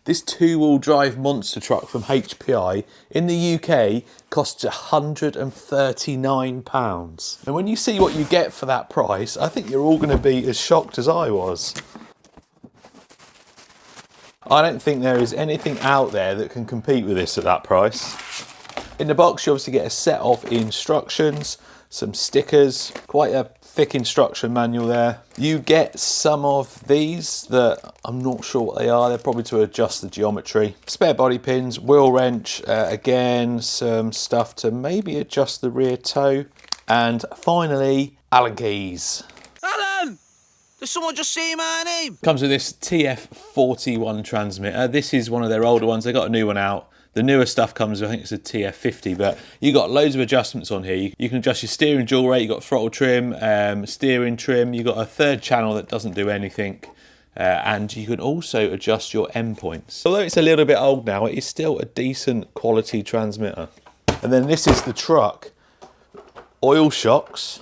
This two-wheel drive monster truck from HPI in the UK costs £139. And when you see what you get for that price, I think you're all going to be as shocked as I was. I don't think there is anything out there that can compete with this at that price. In the box, you obviously get a set of instructions, some stickers, quite a thick instruction manual there. You get some of these that I'm not sure what they are. They're probably to adjust the geometry. Spare body pins, wheel wrench, again, some stuff to maybe adjust the rear toe. And finally, Allen keys. Alan! Did someone just say my name? Comes with this TF41 transmitter. This is one of their older ones. They got a new one out. The newer stuff comes, I think it's a TF50, but you got loads of adjustments on here. You can adjust your steering dual rate, you got throttle trim, steering trim, you got a third channel that doesn't do anything, and you can also adjust your endpoints. Although it's a little bit old now, it is still a decent quality transmitter. And then this is the truck. Oil shocks,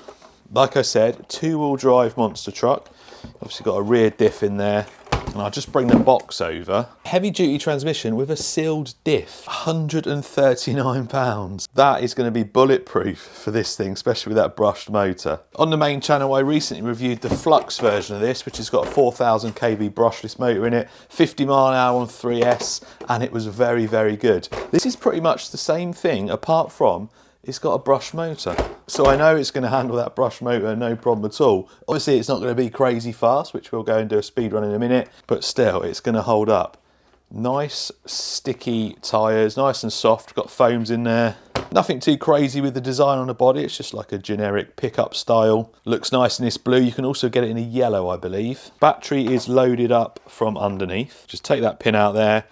like I said, two-wheel drive monster truck. Obviously got a rear diff in there. And I'll just bring the box over. Heavy duty transmission with a sealed diff, £139. That is going to be bulletproof for this thing, especially with that brushed motor. On the main channel, I recently reviewed the Flux version of this, which has got a 4000 kV brushless motor in it, 50 mile an hour on 3S, and it was very, very good. This is pretty much the same thing, apart from it's got a brush motor. So I know it's going to handle that brush motor no problem at all. Obviously it's not going to be crazy fast, which we'll go and do a speed run in a minute, but still it's going to hold up. Nice sticky tyres, nice and soft, got foams in there. Nothing too crazy with the design on the body, it's just like a generic pickup style. Looks nice in this blue, you can also get it in a yellow I believe. Battery is loaded up from underneath. Just take that pin out there,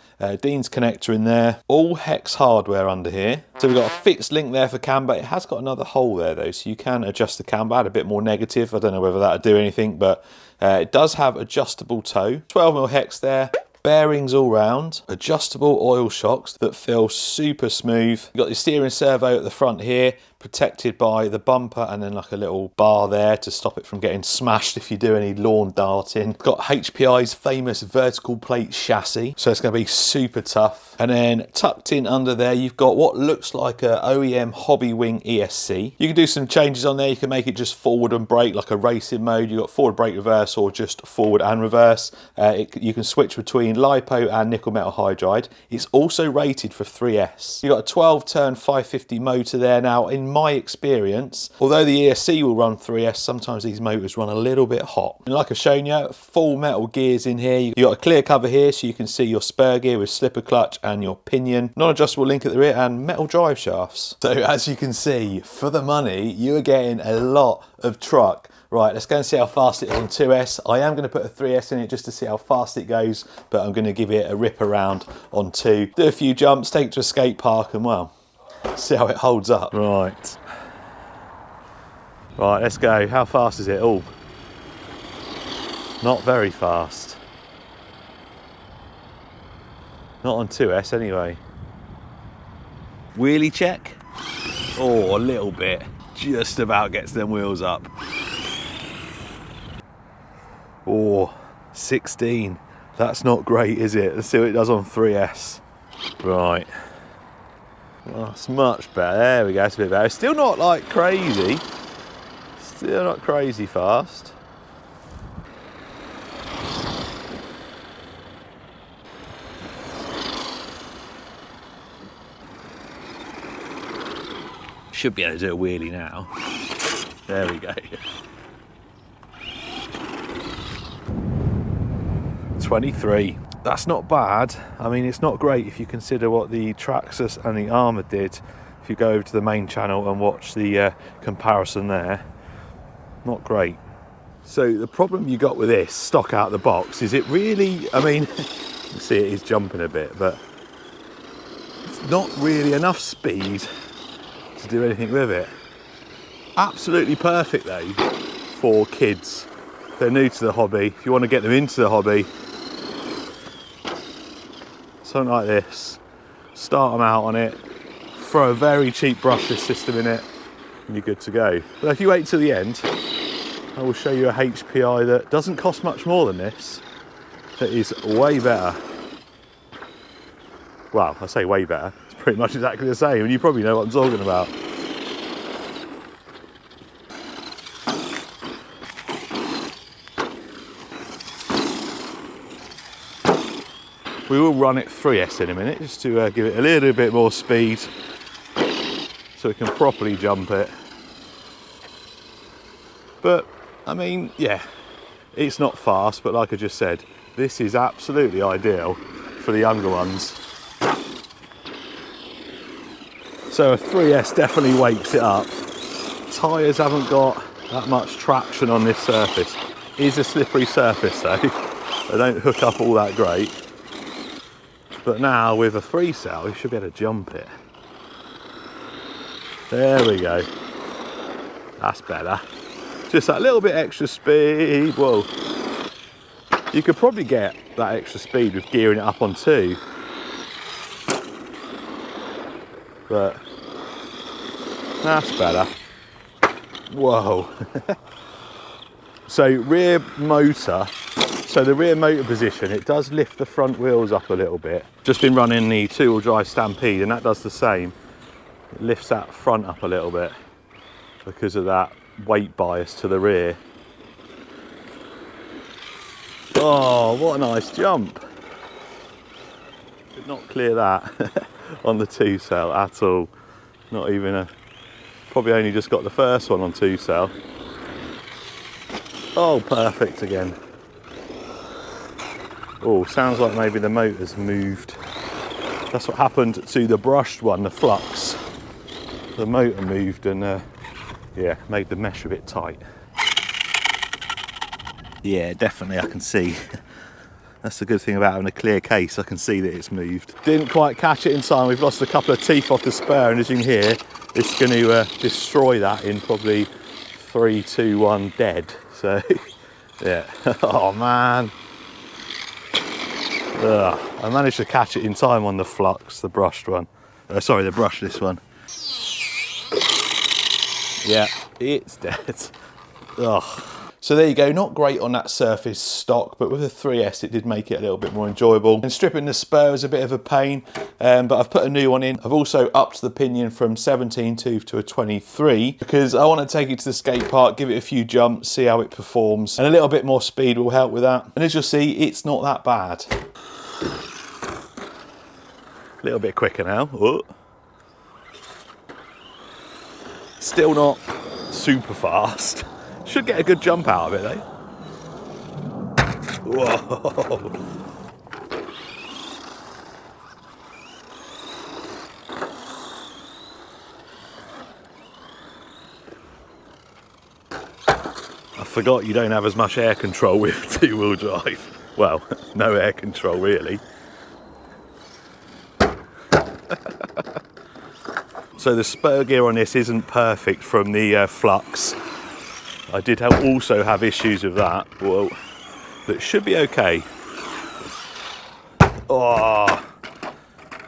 Dean's connector in there. All hex hardware under here. So we've got a fixed link there for camber, it has got another hole there though, so you can adjust the camber, add a bit more negative. I don't know whether that'll do anything, but it does have adjustable toe. 12mm hex there. Bearings all round, adjustable oil shocks that feel super smooth. You've got the steering servo at the front here, protected by the bumper and then like a little bar there to stop it from getting smashed if you do any lawn darting. It's got HPI's famous vertical plate chassis, so it's going to be super tough. And then tucked in under there, you've got what looks like a OEM Hobby Wing ESC. You can do some changes on there. You can make it just forward and brake like a racing mode. You've got forward brake reverse or just forward and reverse. You can switch between LiPo and nickel metal hydride. It's also rated for 3S. You've got a 12-turn 550 motor there. Now, in my experience, although the ESC will run 3S, sometimes these motors run a little bit hot. And like I've shown you, full metal gears in here. You've got a clear cover here so you can see your spur gear with slipper clutch and your pinion. Non-adjustable link at the rear and metal drive shafts. So as you can see, for the money, you are getting a lot of truck. Right, let's go and see how fast it is on 2S. I am going to put a 3S in it just to see how fast it goes, but I'm going to give it a rip around on 2. Do a few jumps, take it to a skate park and well, see how it holds up. Right, let's go. How fast is it? Oh, not very fast. Not on 2S anyway. Wheelie check. Oh, a little bit. Just about gets them wheels up. Oh, 16. That's not great, is it? Let's see what it does on 3S. Right. Oh, it's much better. There we go, it's a bit better. It's still not like crazy. Still not crazy fast. Should be able to do a wheelie now. There we go. 23. That's not bad. I mean, it's not great if you consider what the Traxxas and the Armour did. If you go over to the main channel and watch the comparison there, not great. So the problem you got with this stock out the box is it really, I mean, you can see it is jumping a bit, but it's not really enough speed to do anything with it. Absolutely perfect though for kids. If they're new to the hobby, if you want to get them into the hobby, something like this, start them out on it, throw a very cheap brushless system in it, and you're good to go. But if you wait till the end, I will show you a HPI that doesn't cost much more than this, that is way better. Well, I say way better. It's pretty much exactly the same, and you probably know what I'm talking about. We will run it 3S in a minute, just to give it a little bit more speed, so we can properly jump it. But, I mean, yeah, it's not fast, but like I just said, this is absolutely ideal for the younger ones. So a 3S definitely wakes it up. Tyres haven't got that much traction on this surface. It is a slippery surface though. They don't hook up all that great. But now with a 3-cell, you should be able to jump it. There we go. That's better. Just that little bit extra speed. Whoa. You could probably get that extra speed with gearing it up on 2. But that's better. Whoa. So rear motor. So the rear motor position, it does lift the front wheels up a little bit. Just been running the 2-wheel drive Stampede, and that does the same. It lifts that front up a little bit because of that weight bias to the rear. Oh, what a nice jump. Did not clear that on the 2-cell at all. Not even a, probably only just got the first one on 2-cell. Oh, perfect again. Oh, sounds like maybe the motor's moved. That's what happened to the brushed one, the Flux. The motor moved and yeah, made the mesh a bit tight. Yeah, definitely I can see. That's the good thing about having a clear case, I can see that it's moved. Didn't quite catch it in time, we've lost a couple of teeth off the spur, and as you can hear, it's going to destroy that in probably 3, 2, 1 dead. So, yeah. Oh man. Ugh. I managed to catch it in time on the Flux, the brushed one. Sorry, the brushless one. Yeah, it's dead. Ugh. So there you go, not great on that surface stock, but with a 3S it did make it a little bit more enjoyable. And stripping the spur is a bit of a pain, but I've put a new one in. I've also upped the pinion from 17 tooth to a 23 because I want to take it to the skate park, give it a few jumps, see how it performs, and a little bit more speed will help with that. And as you'll see, it's not that bad. A little bit quicker now. Oh. Still not super fast. Should get a good jump out of it though. Whoa. I forgot you don't have as much air control with 2-wheel drive. Well, no air control really. So the spur gear on this isn't perfect from the Flux. I did also have issues with that. Whoa, but it should be okay. Oh,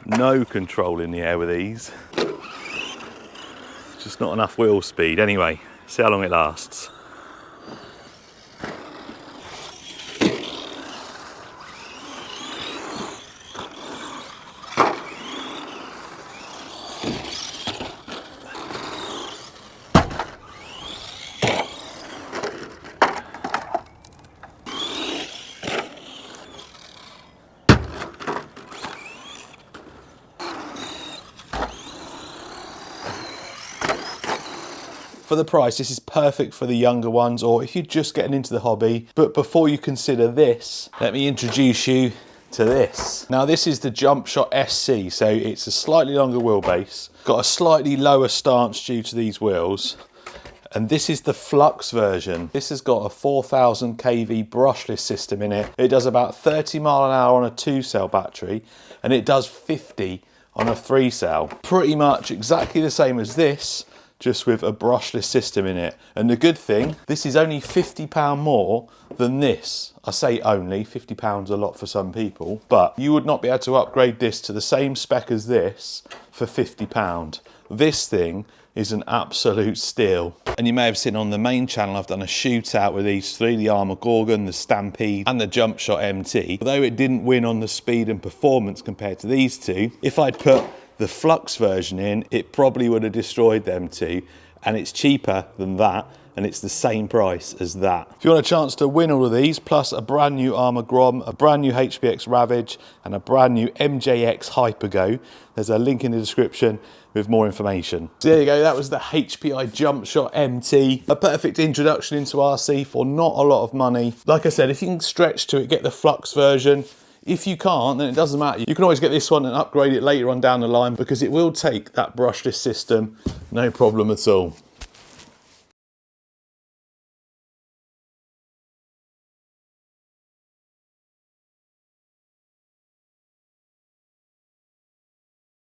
no control in the air with these. Just not enough wheel speed. Anyway, see how long it lasts. For the price, this is perfect for the younger ones, or if you're just getting into the hobby. But before you consider this, let me introduce you to this. Now this is the Jumpshot SC, so it's a slightly longer wheelbase, got a slightly lower stance due to these wheels, and this is the Flux version. This has got a 4000 kV brushless system in it. It does about 30 mile an hour on a 2-cell battery, and it does 50 on a 3-cell. Pretty much exactly the same as this, just with a brushless system in it. And the good thing, this is only £50 more than this. I say only, £50 a lot for some people, but you would not be able to upgrade this to the same spec as this for £50. This thing is an absolute steal. And you may have seen on the main channel, I've done a shootout with these three, the Armour Gorgon, the Stampede and the Jumpshot MT. Although it didn't win on the speed and performance compared to these two, if I'd put the Flux version in, it probably would have destroyed them two, and it's cheaper than that, and it's the same price as that. If you want a chance to win all of these, plus a brand new Armour Grom, a brand new HPX Ravage, and a brand new MJX Hypergo, there's a link in the description with more information. So there you go, that was the HPI Jumpshot MT. A perfect introduction into RC for not a lot of money. Like I said, if you can stretch to it, get the Flux version. If you can't, then it doesn't matter. You can always get this one and upgrade it later on down the line, because it will take that brushless system, no problem at all.